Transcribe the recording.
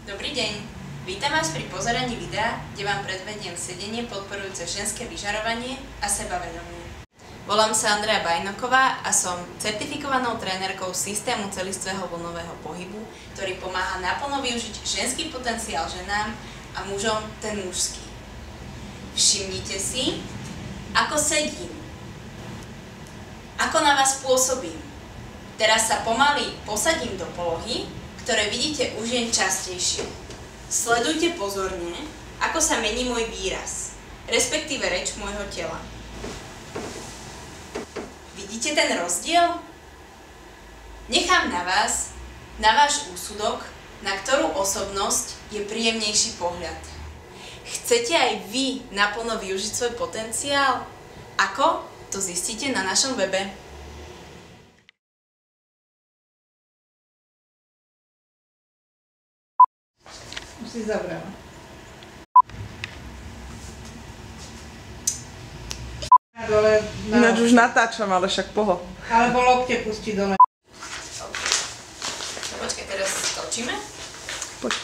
Dobrý deň, vítam vás pri pozeraní videa, kde vám predvediem sedenie podporujúce ženské vyžarovanie a sebavedomie. Volám sa Andrea Bajnoková a som certifikovanou trénerkou systému celistvého vlnového pohybu, ktorý pomáha naplno využiť ženský potenciál ženám a mužom ten mužský. Všimnite si, ako sedím, ako na vás pôsobím. Teraz sa pomaly posadím do polohy, ktoré vidíte už jen častejšie. Sledujte pozorne, ako sa mení môj výraz, respektíve reč môjho tela. Vidíte ten rozdiel? Nechám na vás, na váš úsudok, na ktorú osobnosť je príjemnejší pohľad. Chcete aj vy naplno využiť svoj potenciál? Ako? To zistíte na našom webe. Už si zabrala. Ináč už natáčam, ale však poho. Alebo lokte pusti dole. Počkaj, teraz točíme? Poď.